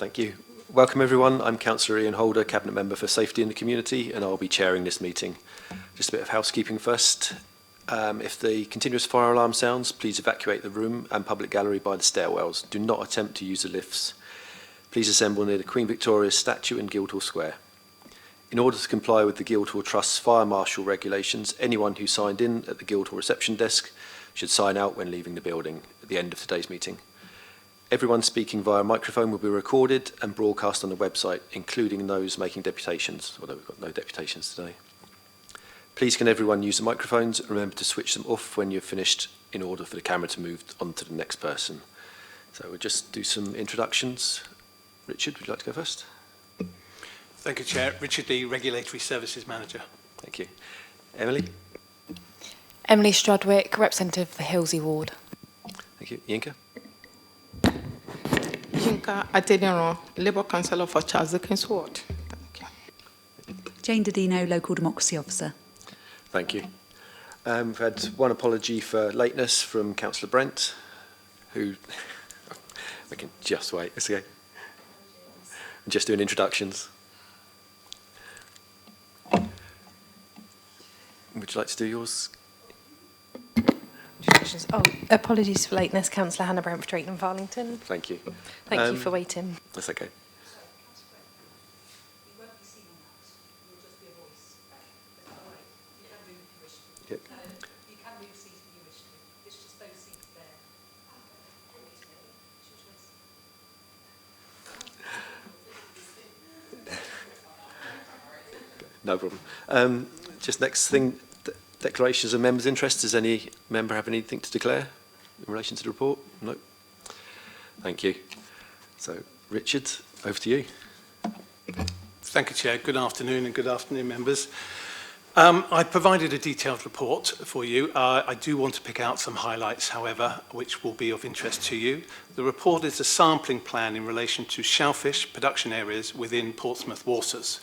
Thank you. Welcome everyone. I'm Councillor Ian Holder, Cabinet Member for Safety in the Community, and I'll be chairing this meeting. Just a bit of housekeeping first. If the continuous fire alarm sounds, please evacuate the room and public gallery by the stairwells. Do not attempt to use the lifts. Please assemble near the Queen Victoria's statue in Guildhall Square. In order to comply with the Guildhall Trust's fire marshal regulations, anyone who signed in at the Guildhall reception desk should sign out when leaving the building at the end of today's meeting. Everyone speaking via microphone will be recorded and broadcast on the website, including those making deputations, although we've got no deputations today. Please can everyone use the microphones and remember to switch them off when you've finished in order for the camera to move on to the next person. So we'll just do some introductions. Richard, would you like to go first? Thank you, Chair. Richard Lee, Regulatory Services Manager. Thank you. Emily? Emily Strudwick, representative of the Hilsey Ward. Thank you. Yinka? Yinka Adeniro, Labour Councillor for Charles Dickens Ward. Thank you. Jane Dodino, Local Democracy Officer. Thank you. We've had one apology for lateness from Councillor Brent, who we can just wait. It's okay. I'm just doing introductions. Would you like to do yours? Oh, apologies for lateness, Councillor Hannah Brent for Drayton and Farlington. Thank you. Thank you for waiting. That's okay. Yep. You can move seats if you wish to. It's just those seats there. No problem. Just next thing, declarations of members' interest. Does any member have anything to declare in relation to the report? No. Thank you. So, Richard, over to you. Thank you, Chair. Good afternoon and good afternoon, members. I provided a detailed report for you. I do want to pick out some highlights, however, which will be of interest to you. The report is a sampling plan in relation to shellfish production areas within Portsmouth waters.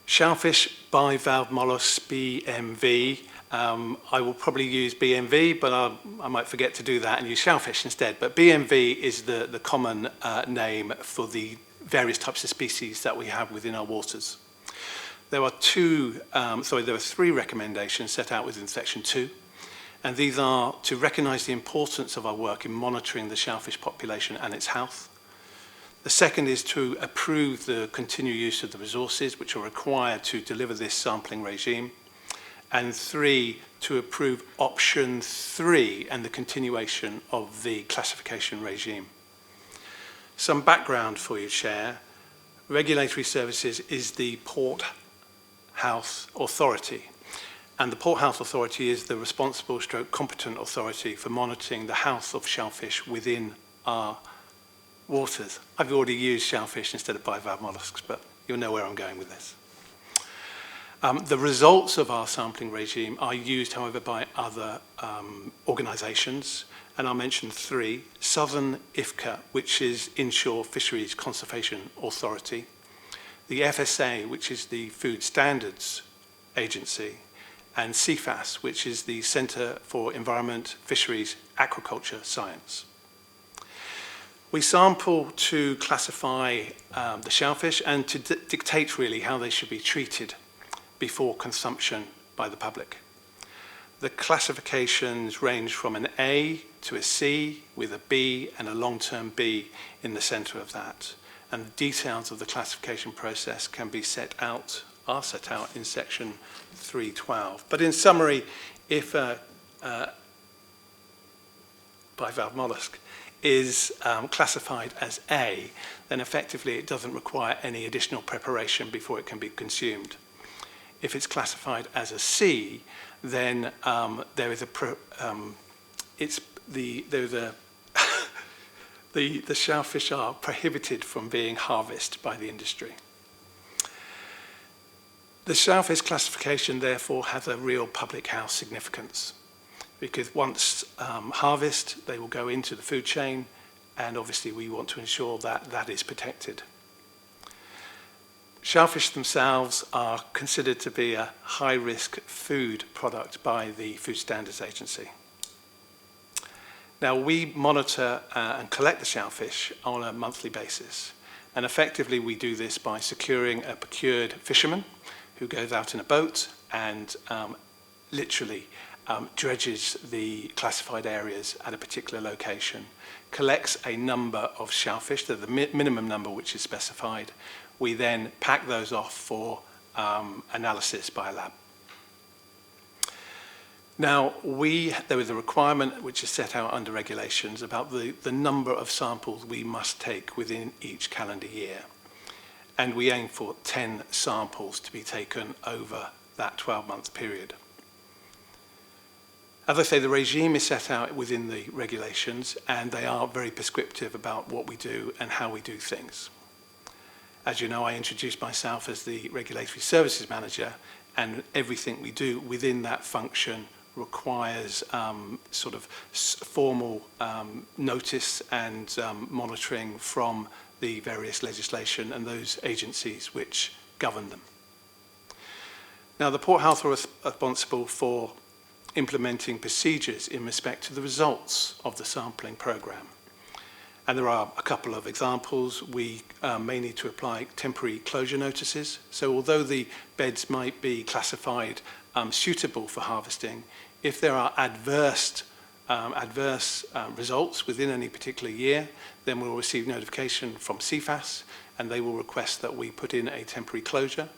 Shellfish, bivalve mollusks, BMV. I will probably use BMV, but I might forget to do that and use shellfish instead. But BMV is the common name for the various types of species that we have within our waters. There are three recommendations set out within Section 2, and these are to recognise the importance of our work in monitoring the shellfish population and its health. The second is to approve the continued use of the resources which are required to deliver this sampling regime. And three, to approve option 3 and the continuation of the classification regime. Some background for you, Chair. Regulatory Services is the Port Health Authority. And the Port Health Authority is the responsible / competent authority for monitoring the health of shellfish within our waters. I've already used shellfish instead of bivalve mollusks, but you'll know where I'm going with this. The results of our sampling regime are used, however, by other organisations, and I'll mention 3. Southern IFCA, which is Inshore Fisheries Conservation Authority. The FSA, which is the Food Standards Agency, and CFAS, which is the Centre for Environment, Fisheries, Aquaculture Science. We sample to classify the shellfish and to dictate really how they should be treated before consumption by the public. The classifications range from an A to a C with a B and a long-term B in the centre of that. And the details of the classification process can be are set out in section 312. But in summary, if a bivalve mollusk is classified as A, then effectively it doesn't require any additional preparation before it can be consumed. If it's classified as a C, then there is the shellfish are prohibited from being harvested by the industry. The shellfish classification, therefore, has a real public health significance, because once harvested, they will go into the food chain, and obviously we want to ensure that that is protected. Shellfish themselves are considered to be a high-risk food product by the Food Standards Agency. Now, we monitor and collect the shellfish on a monthly basis. And effectively, we do this by securing a procured fisherman who goes out in a boat and literally dredges the classified areas at a particular location, collects a number of shellfish, the minimum number which is specified. We then pack those off for analysis by a lab. Now, there is a requirement which is set out under regulations about the number of samples we must take within each calendar year. And we aim for 10 samples to be taken over that 12-month period. As I say, the regime is set out within the regulations, and they are very prescriptive about what we do and how we do things. As you know, I introduced myself as the Regulatory Services Manager, and everything we do within that function requires sort of formal notice and monitoring from the various legislation and those agencies which govern them. Now, the Port Health are responsible for implementing procedures in respect to the results of the sampling programme. And there are a couple of examples. We may need to apply temporary closure notices. So although the beds might be classified suitable for harvesting, if there are adverse results within any particular year, then we'll receive notification from CFAS, and they will request that we put in a temporary closure.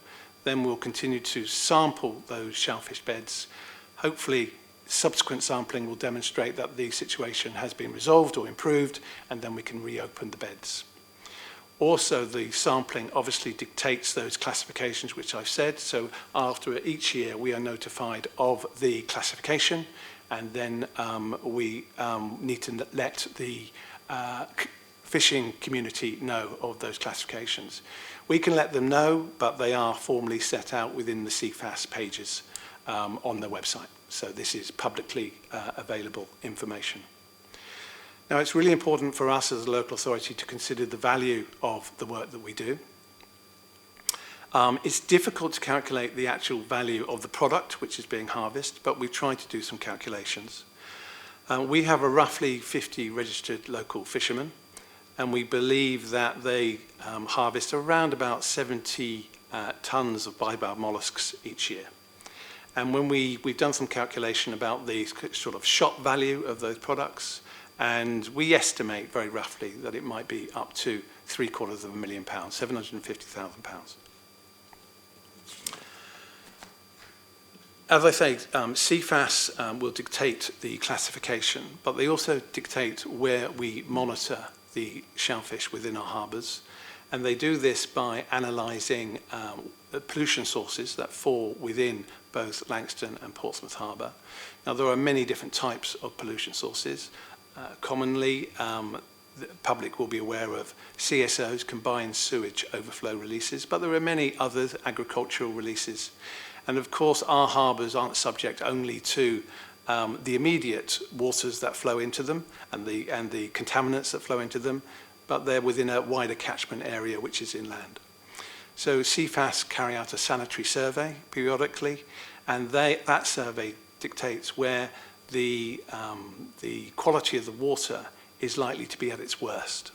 Then we'll continue to sample those shellfish beds. Hopefully, subsequent sampling will demonstrate that the situation has been resolved or improved, and then we can reopen the beds. Also, the sampling obviously dictates those classifications which I've said. So after each year, we are notified of the classification, and then we need to let the fishing community know of those classifications. We can let them know, but they are formally set out within the CFAS pages on their website. So this is publicly available information. Now, it's really important for us as a local authority to consider the value of the work that we do. It's difficult to calculate the actual value of the product which is being harvested, but we've tried to do some calculations. We have a roughly 50 registered local fishermen, and we believe that they harvest around about 70 tons of bivalve molluscs each year. And when we've done some calculation about the sort of shop value of those products, and we estimate very roughly that it might be up to £750,000, £750,000. As I say, CFAS will dictate the classification, but they also dictate where we monitor the shellfish within our harbours. And they do this by analysing the pollution sources that fall within both Langstone and Portsmouth Harbour. Now, there are many different types of pollution sources. Commonly, the public will be aware of CSOs, combined sewage overflow releases, but there are many other agricultural releases. And of course, our harbours aren't subject only to the immediate waters that flow into them and the contaminants that flow into them, but they're within a wider catchment area which is inland. So CFAS carry out a sanitary survey periodically, and that survey dictates where the quality of the water is likely to be at its worst.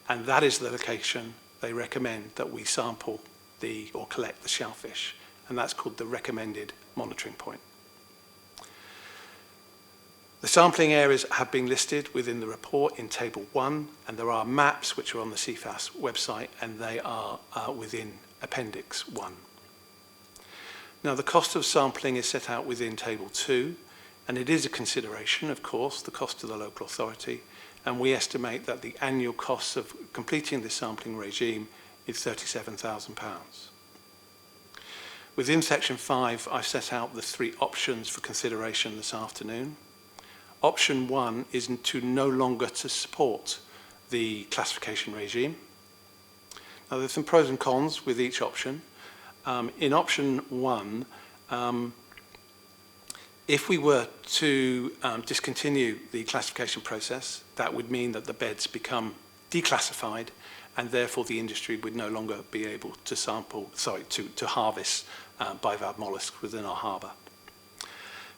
And that is the location they recommend that we sample or collect the shellfish. And that's called the recommended monitoring point. The sampling areas have been listed within the report in Table 1, and there are maps which are on the CFAS website, and they are within Appendix 1. Now, the cost of sampling is set out within Table 2, and it is a consideration, of course, the cost to the local authority, and we estimate that the annual cost of completing this sampling regime is £37,000. Within Section 5, I've set out the 3 options for consideration this afternoon. Option 1 is to no longer to support the classification regime. Now, there's some pros and cons with each option. In Option 1, if we were to discontinue the classification process, that would mean that the beds become declassified, and therefore the industry would no longer be able to harvest bivalve molluscs within our harbour.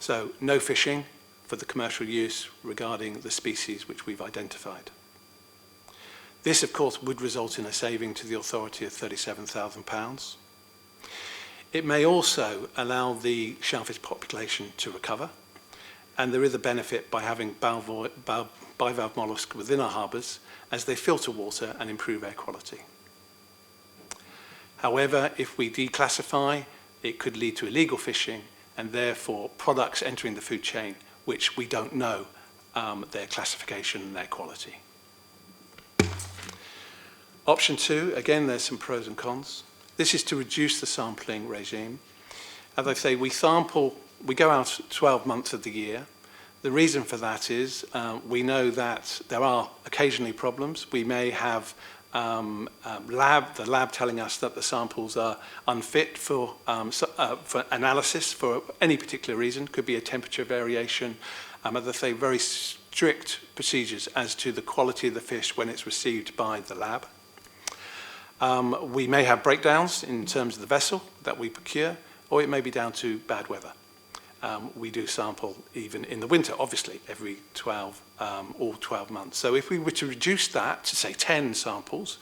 So no fishing for the commercial use regarding the species which we've identified. This, of course, would result in a saving to the authority of £37,000. It may also allow the shellfish population to recover, and there is a benefit by having bivalve molluscs within our harbours as they filter water and improve air quality. However, if we declassify, it could lead to illegal fishing and therefore products entering the food chain which we don't know their classification and their quality. Option 2, again, there's some pros and cons. This is to reduce the sampling regime. As I say, we go out 12 months of the year. The reason for that is we know that there are occasionally problems. We may have the lab telling us that the samples are unfit for analysis for any particular reason. Could be a temperature variation. As I say, very strict procedures as to the quality of the fish when it's received by the lab. We may have breakdowns in terms of the vessel that we procure, or it may be down to bad weather. We do sample even in the winter, obviously, every 12 months. So if we were to reduce that to, say, 10 samples,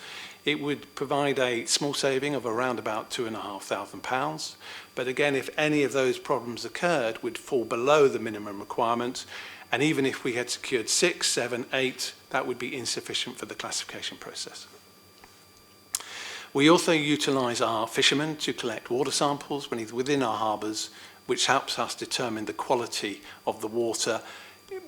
it would provide a small saving of around about £2,500. But again, if any of those problems occurred, would fall below the minimum requirement. And even if we had secured 6, 7, 8, that would be insufficient for the classification process. We also utilise our fishermen to collect water samples within our harbours, which helps us determine the quality of the water.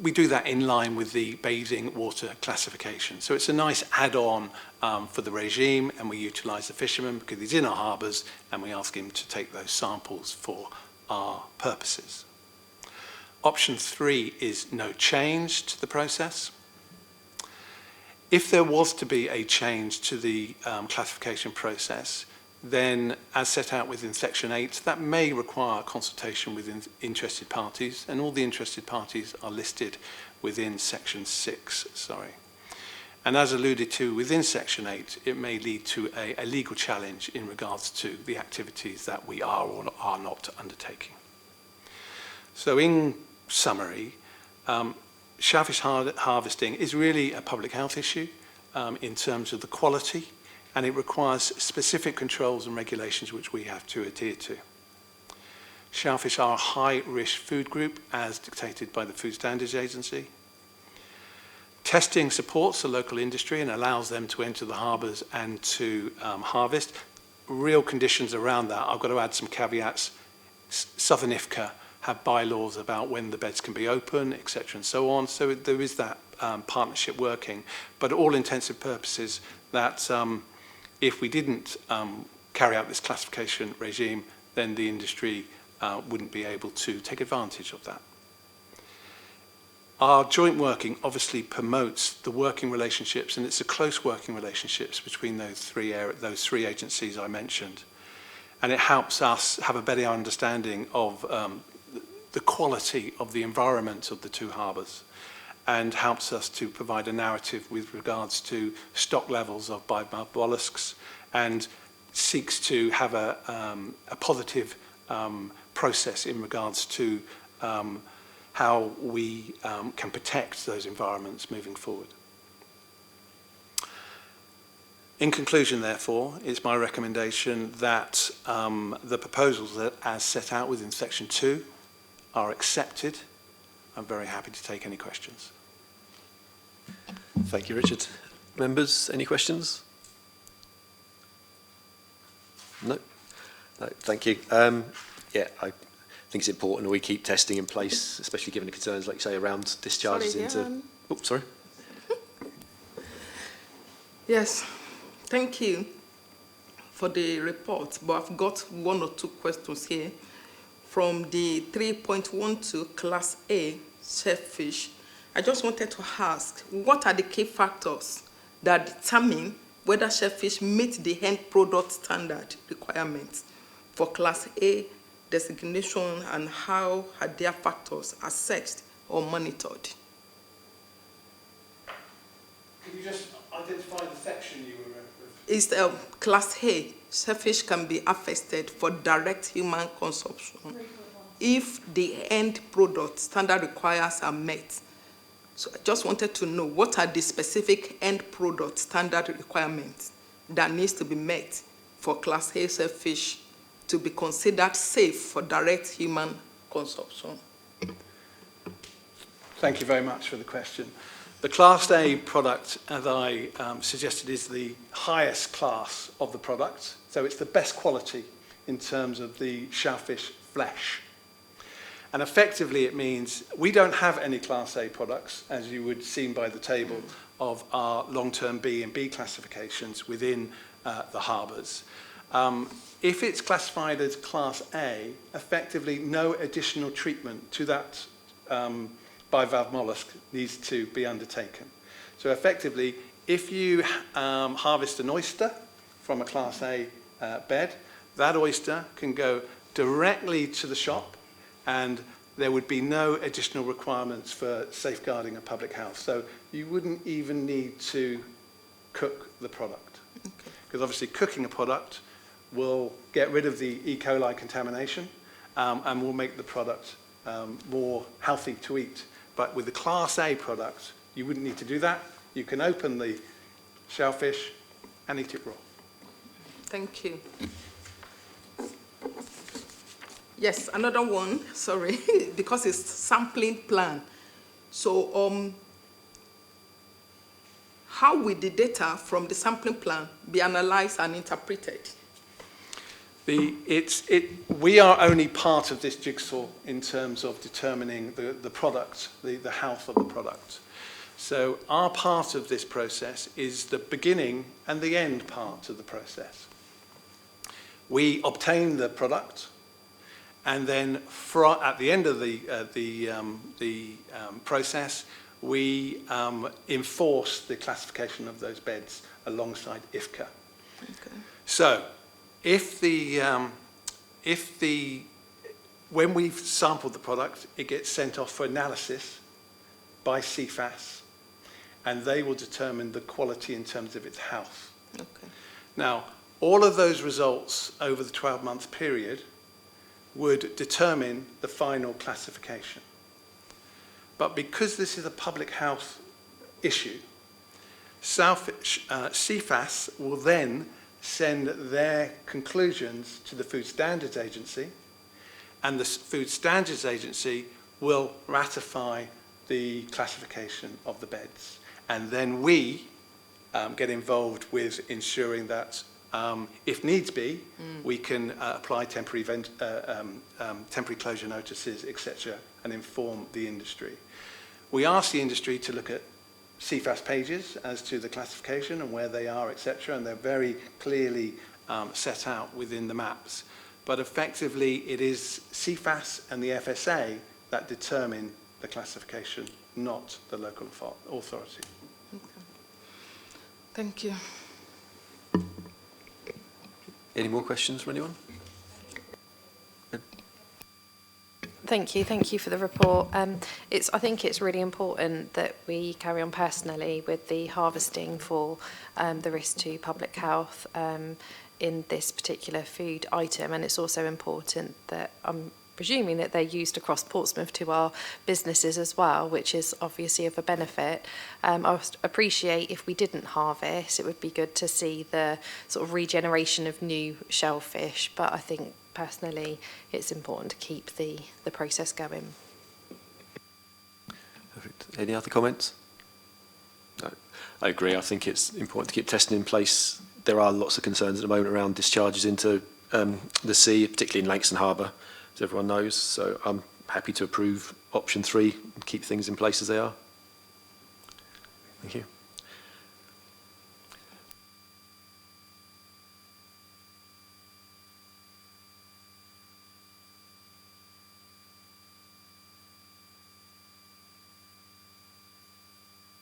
We do that in line with the bathing water classification. So it's a nice add-on for the regime, and we utilise the fisherman because he's in our harbours and we ask him to take those samples for our purposes. Option 3 is no change to the process. If there was to be a change to the classification process, then as set out within Section 8, that may require consultation with interested parties, and all the interested parties are listed within Section 6, And as alluded to within Section 8, it may lead to a legal challenge in regards to the activities that we are or are not undertaking. So in summary, shellfish harvesting is really a public health issue in terms of the quality, and it requires specific controls and regulations which we have to adhere to. Shellfish are a high-risk food group as dictated by the Food Standards Agency. Testing supports the local industry and allows them to enter the harbours and to harvest. Real conditions around that, I've got to add some caveats. Southern IFCA have bylaws about when the beds can be open, etc. and so on. So there is that partnership working. But all intents and purposes, that if we didn't carry out this classification regime, then the industry wouldn't be able to take advantage of that. Our joint working obviously promotes the working relationships, and it's a close working relationships between those three agencies I mentioned. And it helps us have a better understanding of the quality of the environment of the two harbours, and helps us to provide a narrative with regards to stock levels of bivalve molluscs, and seeks to have a positive process in regards to how we can protect those environments moving forward. In conclusion, therefore, it's my recommendation that the proposals that, as set out within Section 2, are accepted. I'm very happy to take any questions. Thank you, Richard. Members, any questions? No? No, thank you. Yeah, I think it's important that we keep testing in place, especially given the concerns, like you say, around discharges into... Oh, sorry. Yes, thank you for the report, but I've got one or two questions here. From the 3.12 Class A shellfish, I just wanted to ask, what are the key factors that determine whether shellfish meet the end product standard requirements for Class A designation, and how are their factors assessed or monitored? Could you just identify the section you were referring to? It's Class A. Shellfish can be harvested for direct human consumption. if the end product standard requirements are met. So I just wanted to know what are the specific end product standard requirements that needs to be met for Class A shellfish to be considered safe for direct human consumption. Thank you very much for the question. The Class A product, as I suggested, is the highest class of the product. So it's the best quality in terms of the shellfish flesh. And effectively it means we don't have any Class A products, as you would see by the table of our long-term B and B classifications within the harbours. If it's classified as Class A, effectively no additional treatment to that bivalve mollusk needs to be undertaken. So effectively, if you harvest an oyster from a Class A bed, that oyster can go directly to the shop and there would be no additional requirements for safeguarding a public health. So you wouldn't even need to cook the product. Because obviously cooking a product will get rid of the E. coli contamination and will make the product more healthy to eat. But with the Class A product, you wouldn't need to do that. You can open the shellfish and eat it raw. Thank you. Yes, another one, sorry, because it's sampling plan. So how will the data from the sampling plan be analyzed and interpreted? We are only part of this jigsaw in terms of determining the product, the health of the product. So our part of this process is the beginning and the end part of the process. We obtain the product, and then at the end of the process, we enforce the classification of those beds alongside IFCA. Okay. So, when we've sampled the product, it gets sent off for analysis by CFAS, and they will determine the quality in terms of its health. Okay. Now, all of those results over the 12-month period would determine the final classification. But because this is a public health issue, CFAS will then send their conclusions to the Food Standards Agency, and the Food Standards Agency will ratify the classification of the beds. And then we get involved with ensuring that, if needs be, we can apply temporary closure notices, etc., and inform the industry. We ask the industry to look at CFAS pages as to the classification and where they are, etc., and they're very clearly set out within the maps. But effectively, it is CFAS and the FSA that determine the classification, not the local authority. Okay. Thank you. Any more questions from anyone? Thank you for the report. I think it's really important that we carry on personally with the harvesting for the risk to public health in this particular food item, and it's also important that I'm presuming that they're used across Portsmouth to our businesses as well, which is obviously of a benefit. I would appreciate if we didn't harvest, it would be good to see the sort of regeneration of new shellfish, but I think personally it's important to keep the process going. Perfect. Any other comments? No. I agree. I think it's important to keep testing in place. There are lots of concerns at the moment around discharges into the sea, particularly in Langston Harbour, as everyone knows. So I'm happy to approve option 3 and keep things in place as they are. Thank you.